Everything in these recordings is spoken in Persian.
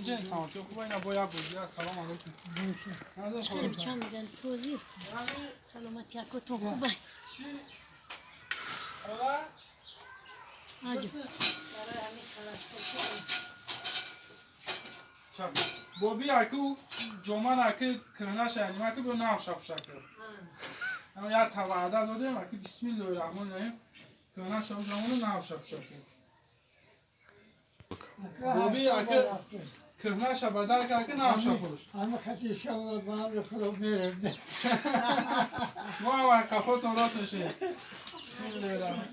اینجا سلامتی خوبه اینا باید بودی سلام علیکم خیلی بچه میگن توضیح سلامتی اکتون خوبه آجو بابی اکو جمعه اکو کرنه شدیم اکو بیو نام شب شکر اما یاد توعده داده اکو بسم الله الرحمن الرحیم کرنه شب جمعه نام شب شکر بابی اکو کرنه شب بدر اکو نام شب خوش اما خطی شب با هم خدا میره ما هم کفاتون راست میشه بسم الله الرحمن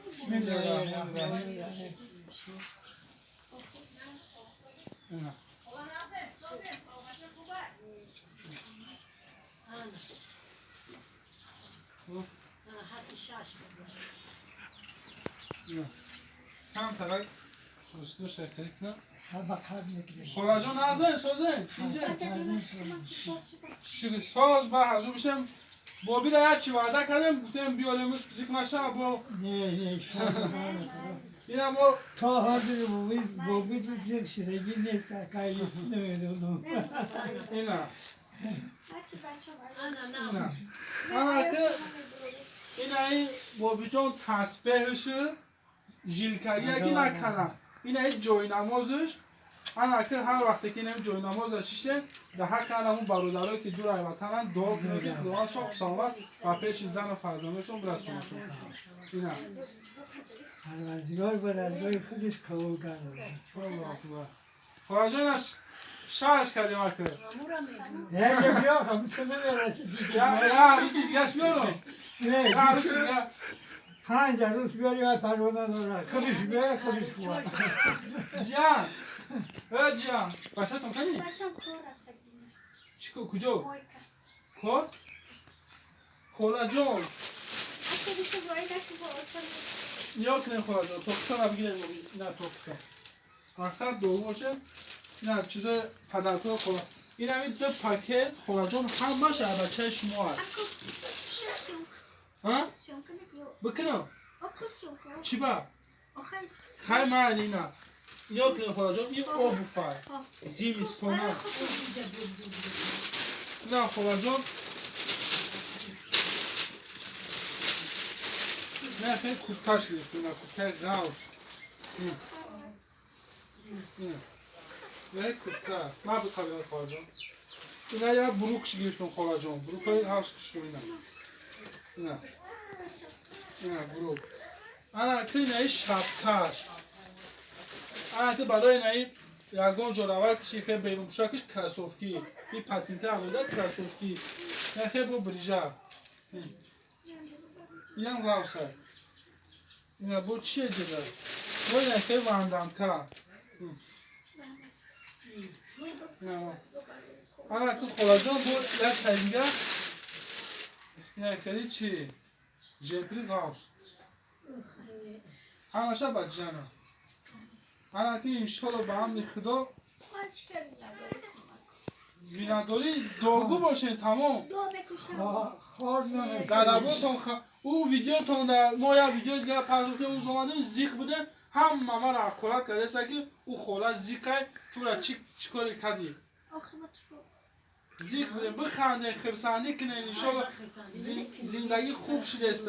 بسم الله الرحمن الرحیم کم طرف رسلو شکریت نه خواه جان نزن سازن شکر ساز با حضور بشم بابی را هرچی وعده کردم گفتم بیارمش بزیک نشه با نه اینا با تا حاضر بابی تو یک شدگی نیست کاری نمیدونم اینا انا که اینا بابی جان تسبیحش جیلکاری اگه نکنه اینا جای نمازش انا که هر وقتی که نمی جای نمازش شیشه در حق همون برادرایی که دور وطنن دعا کنه که خدا صبح سلامت و پیش زن و فرزندشون برسونشون اینا پروردگار برای خودش قبول کرده خدا جانش شهرش کردیم اکر نه بیا هم تو نمیرسی یا روسی دیگهش بیارم یا روسی دیگه 5 روز بیاری و پروانه داره خودش بیاره خودش خواه جان جان باشه تون کنی؟ بچم کار رفته چیکو کجا؟ مایکا کار؟ خدا جان اصلا بیشتر باید نکنی با آسان یا کنه خدا جان توقفتا نبگیره نه توقفتا مقصد دو باشه نه چیز پدرتو خدا این همین دو پاکت خدا جان همش بچه شما هست اکو شیون ها؟ شیون کنی بیو بکنم اکو شیون کن چی با؟ آخه خیلی معنی نه یا کنه خدا جان این آب بفر زیمستونه نه خدا جان نه خیلی کوبتاش گرفتیم نه کوبتاش غوش نه کوبتاش ما بخواه بیاد خدا جان اینا یا بروکش گرفتم خدا جان بروک های هاوس کشتم اینا نه بروک انا که اینه شبتاش انا که برای اینه یکان جانور کشی خیلی بیرون پوشاکش کراسوفکی این پاتینته عموده کراسوفکی نه خیلی با بریجه این هم غوصه اینا با چیه دیده؟ با اینه خیلی واندم کرد انا که خدا جان بود یک تایدیگه یک چی؟ جپری غوص همشه بجانه انا که انشالله به امر خدا خواهد چکر بینداری داغو باشه تمام دو بکشم خور نمیشه در عبورتون او ویدیو تون در ما یا ویدیو دیگه پرداختیم اون زمانیم زیق بوده هم ماما را اقلت کرده است که او خوله زیقه تو را چی کاری کردی آخه ما چکر زیق بوده بخنده خرسندی کنه انشالله زندگی خوب شده است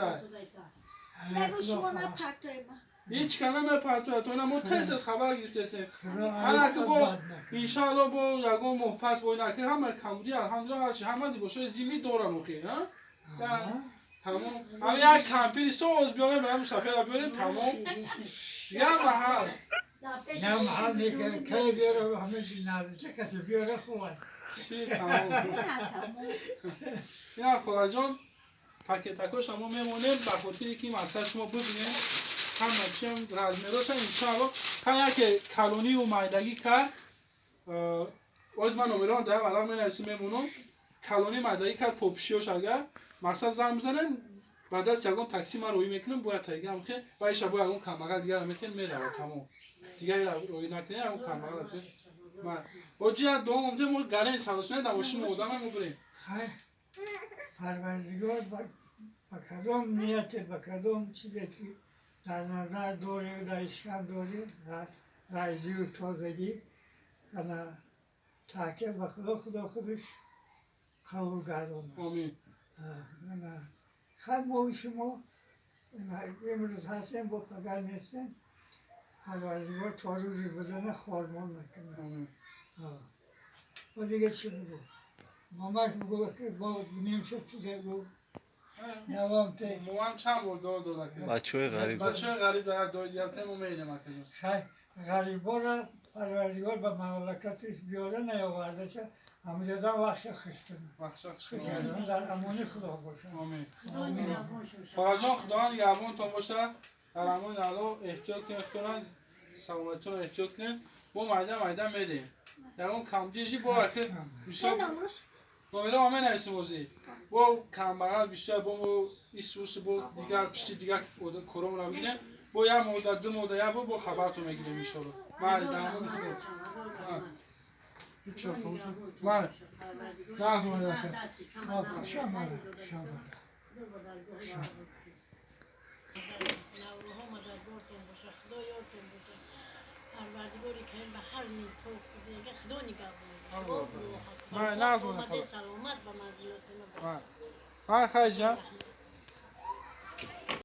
نگو شما نپرتای ما هیچ کنه میپرتوه تو اینا ما تست از خبر گرفته است حالا که با انشالله با یگان محپس با اینا که همه کمودی الحمدلله هرچی همه دی باشه زیمی دورم اخیر ها تمام همه یک کمپینی سوز بیامه به همون صفحه را بیاریم تمام دیگه هم محل نه محل میگه که بیاره همه نازه چه کسی بیاره خوبه چی تمام یا خدا جان پاکتاکو شما میمونیم بخاطر که مقصد شما ببینیم همه چی هم رزمیراش انشاءالله هم یک کلونی و مایدگی کرد از من نمیران ده ولی من نرسی میمونم کلونی مایدگی کرد پوپشیوش اگر مقصد زن بزنن بعد از یکون تاکسی من روی میکنم باید تایگه هم که و ایشا باید اون کمقل دیگر رو میتونم میره تمام دیگر روی نکنه اون کمقل رو من با جهت دوم همزه ما گره این سالسونه دواشی مودم هم بریم پروردگار با کدام نیت با کدام چیزی که در نظر داری و در اشکال داری رایجی و تازگی کنه تاکه به خدا خودش قبول گردونه. آمین. نه خیلی ما شما امروز هستیم با پگاه نیستیم پروردگار تا روزی بزنه خارمان نکنه. آمین. و دیگه چی بگو؟ ماماش بگو که با نیمچه چیزه بگو نوام تی موام چند بار داد که بچه‌های غریب بچه غریب دارد داد دیابته مو میدم اکنون. خیلی غریبا را پروردگار به مملکتش بیاره نیاورده چه همه جدا وقت خوش کنه. بخشش خوش کنم. کنه در امانی خدا باشه. آمین. خدا نگهبان شما. خدا جان خدا نگهبانتون باشه. در امان الله احتیاط کنید خودتون سلامتیتون رو احتیاط کنید. ما معدم میدیم. در اون کم دیجی با که چه بیشتر نمروش؟ نمیره آمین نمیشه موزی. با کم بغل بیشتر با مو ایسوس با دیگر پشتی دیگر کروم را میده. با یه مدت دو مدت یا با خبرتون میگیریم ان شاء الله. من در امان خدا. چه فهمش؟ من لازم میاد. شما نوروها مددبارتون باشه خدا یارتون باشه پروردگاری کریم به هر نیل طرف دیگه خدا نگهبان باشه من لازم آمده سلامت به منزلتون باشه من خیلی